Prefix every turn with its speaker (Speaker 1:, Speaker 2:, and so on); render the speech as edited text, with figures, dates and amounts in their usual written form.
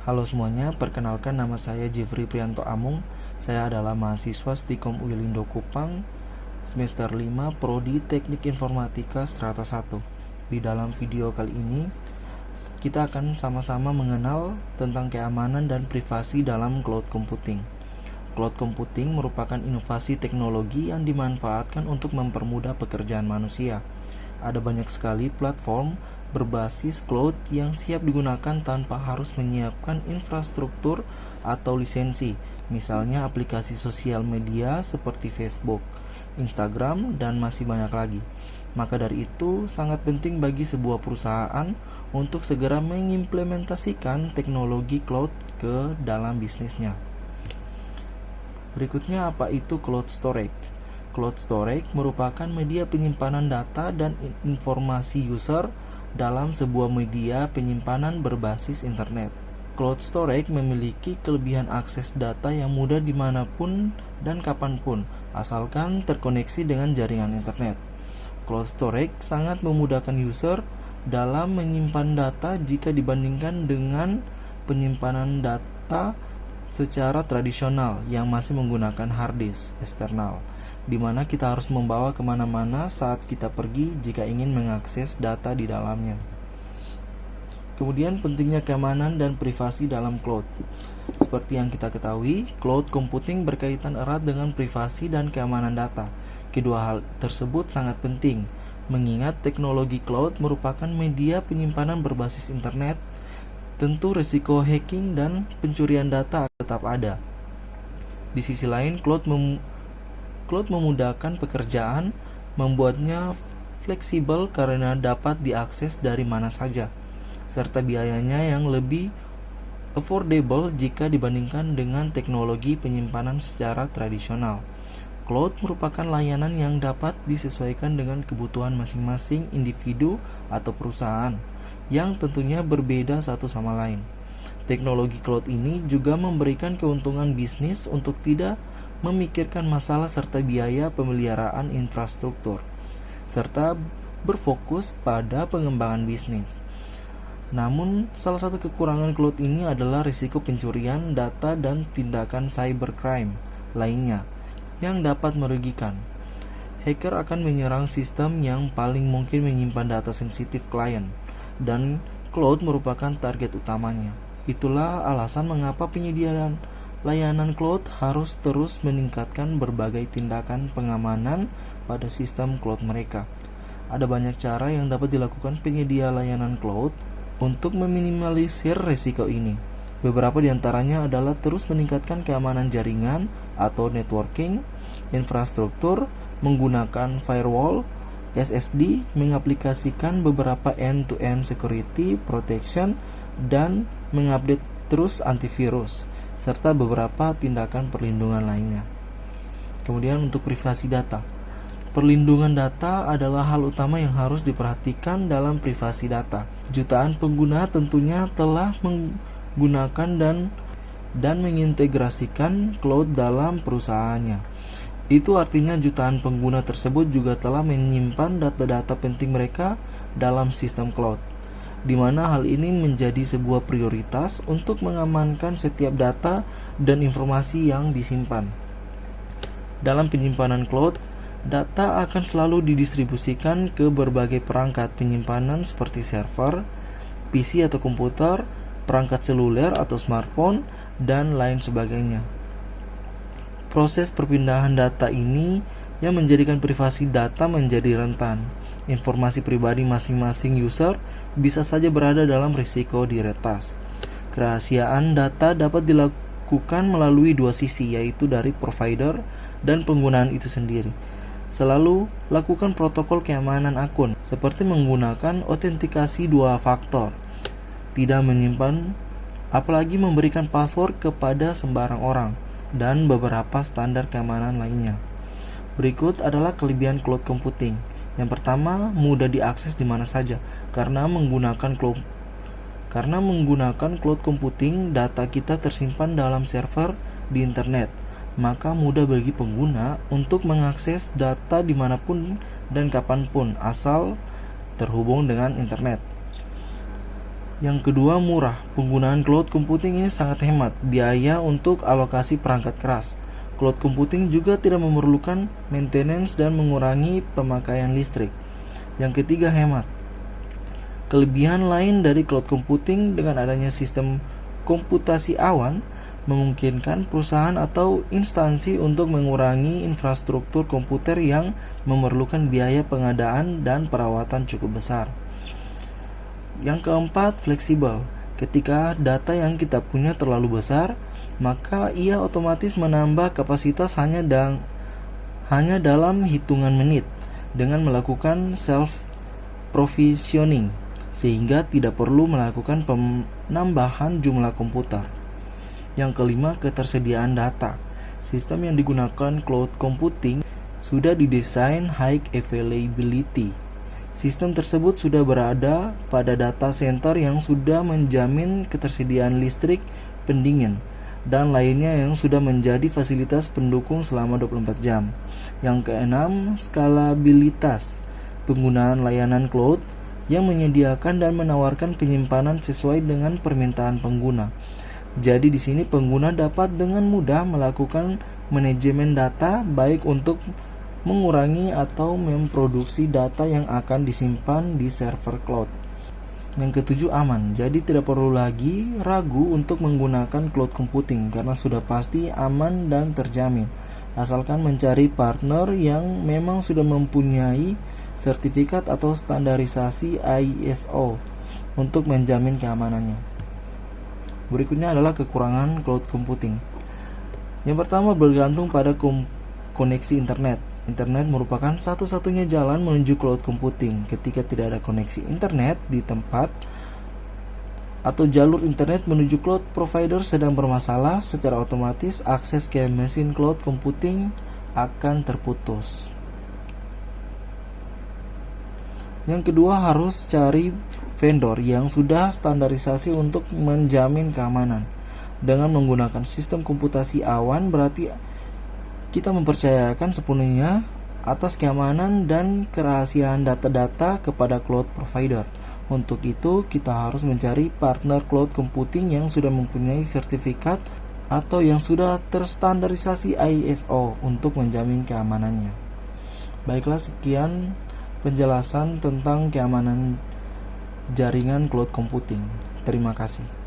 Speaker 1: Halo semuanya, perkenalkan nama saya Jeffrey Prianto Amung. Saya adalah mahasiswa Stikom Uilindo Kupang, semester 5, Prodi Teknik Informatika Strata 1. Di dalam video kali ini, kita akan sama-sama mengenal tentang keamanan dan privasi dalam cloud computing. Cloud computing merupakan inovasi teknologi yang dimanfaatkan untuk mempermudah pekerjaan manusia. Ada banyak sekali platform berbasis cloud yang siap digunakan tanpa harus menyiapkan infrastruktur atau lisensi, misalnya aplikasi sosial media seperti Facebook, Instagram, dan masih banyak lagi. Maka dari itu, sangat penting bagi sebuah perusahaan untuk segera mengimplementasikan teknologi cloud ke dalam bisnisnya. Berikutnya, apa itu cloud storage? Cloud storage merupakan media penyimpanan data dan informasi user dalam sebuah media penyimpanan berbasis internet. Cloud storage memiliki kelebihan akses data yang mudah dimanapun dan kapanpun, asalkan terkoneksi dengan jaringan internet. Cloud storage sangat memudahkan user dalam menyimpan data jika dibandingkan dengan penyimpanan data secara tradisional yang masih menggunakan hard disk eksternal, di mana kita harus membawa kemana-mana saat kita pergi jika ingin mengakses data di dalamnya. Kemudian pentingnya keamanan dan privasi dalam cloud. Seperti yang kita ketahui, cloud computing berkaitan erat dengan privasi dan keamanan data. Kedua hal tersebut sangat penting, mengingat teknologi cloud merupakan media penyimpanan berbasis internet. Tentu risiko hacking dan pencurian data tetap ada. Di sisi lain, cloud memudahkan pekerjaan, membuatnya fleksibel karena dapat diakses dari mana saja, serta biayanya yang lebih affordable jika dibandingkan dengan teknologi penyimpanan secara tradisional. Cloud merupakan layanan yang dapat disesuaikan dengan kebutuhan masing-masing individu atau perusahaan, yang tentunya berbeda satu sama lain. Teknologi cloud ini juga memberikan keuntungan bisnis untuk tidak memikirkan masalah serta biaya pemeliharaan infrastruktur, serta berfokus pada pengembangan bisnis. Namun, salah satu kekurangan cloud ini adalah risiko pencurian data dan tindakan cybercrime lainnya yang dapat merugikan. Hacker akan menyerang sistem yang paling mungkin menyimpan data sensitif klien, dan cloud merupakan target utamanya. Itulah alasan mengapa penyediaan layanan cloud harus terus meningkatkan berbagai tindakan pengamanan pada sistem cloud mereka. Ada banyak cara yang dapat dilakukan penyedia layanan cloud untuk meminimalisir risiko ini. Beberapa di antaranya adalah terus meningkatkan keamanan jaringan atau networking, infrastruktur, menggunakan firewall, SSD, mengaplikasikan beberapa end-to-end security protection, dan mengupdate terus antivirus, serta beberapa tindakan perlindungan lainnya. Kemudian untuk privasi data. Perlindungan data adalah hal utama yang harus diperhatikan dalam privasi data. Jutaan pengguna tentunya telah menggunakan dan mengintegrasikan cloud dalam perusahaannya. Itu artinya jutaan pengguna tersebut juga telah menyimpan data-data penting mereka dalam sistem cloud, di mana hal ini menjadi sebuah prioritas untuk mengamankan setiap data dan informasi yang disimpan. Dalam penyimpanan cloud, data akan selalu didistribusikan ke berbagai perangkat penyimpanan seperti server, PC atau komputer, perangkat seluler atau smartphone, dan lain sebagainya. Proses perpindahan data ini yang menjadikan privasi data menjadi rentan. Informasi pribadi masing-masing user bisa saja berada dalam risiko diretas. Kerahasiaan data dapat dilakukan melalui dua sisi, yaitu dari provider dan penggunaan itu sendiri. Selalu lakukan protokol keamanan akun, seperti menggunakan autentikasi dua faktor. Tidak menyimpan, apalagi memberikan password kepada sembarang orang, dan beberapa standar keamanan lainnya. Berikut adalah kelebihan cloud computing. Yang pertama, mudah diakses di mana saja. Karena menggunakan cloud computing, data kita tersimpan dalam server di internet, maka mudah bagi pengguna untuk mengakses data dimanapun dan kapanpun, asal terhubung dengan internet. Yang kedua, murah. Penggunaan cloud computing ini sangat hemat biaya untuk alokasi perangkat keras. Cloud computing juga tidak memerlukan maintenance dan mengurangi pemakaian listrik. Yang ketiga, hemat. Kelebihan lain dari cloud computing dengan adanya sistem komputasi awan memungkinkan perusahaan atau instansi untuk mengurangi infrastruktur komputer yang memerlukan biaya pengadaan dan perawatan cukup besar. Yang keempat, fleksibel. Ketika data yang kita punya terlalu besar, maka ia otomatis menambah kapasitas hanya dalam hitungan menit dengan melakukan self-provisioning, sehingga tidak perlu melakukan penambahan jumlah komputer. Yang kelima, ketersediaan data. Sistem yang digunakan cloud computing sudah didesain high availability. Sistem tersebut sudah berada pada data center yang sudah menjamin ketersediaan listrik, pendingin, dan lainnya yang sudah menjadi fasilitas pendukung selama 24 jam. Yang keenam, skalabilitas. Penggunaan layanan cloud yang menyediakan dan menawarkan penyimpanan sesuai dengan permintaan pengguna. Jadi di sini pengguna dapat dengan mudah melakukan manajemen data baik untuk mengurangi atau memproduksi data yang akan disimpan di server cloud. Yang ketujuh, aman. Jadi tidak perlu lagi ragu untuk menggunakan cloud computing karena sudah pasti aman dan terjamin. Asalkan mencari partner yang memang sudah mempunyai sertifikat atau standarisasi ISO untuk menjamin keamanannya. Berikutnya adalah kekurangan cloud computing. Yang pertama, bergantung pada koneksi internet. Internet merupakan satu-satunya jalan menuju cloud computing. Ketika tidak ada koneksi internet di tempat atau jalur internet menuju cloud provider sedang bermasalah, secara otomatis akses ke mesin cloud computing akan terputus. Yang kedua, harus cari vendor yang sudah standarisasi untuk menjamin keamanan. Dengan menggunakan sistem komputasi awan berarti kita mempercayakan sepenuhnya atas keamanan dan kerahasiaan data-data kepada cloud provider. Untuk itu, kita harus mencari partner cloud computing yang sudah mempunyai sertifikat atau yang sudah terstandarisasi ISO untuk menjamin keamanannya. Baiklah, sekian penjelasan tentang keamanan jaringan cloud computing. Terima kasih.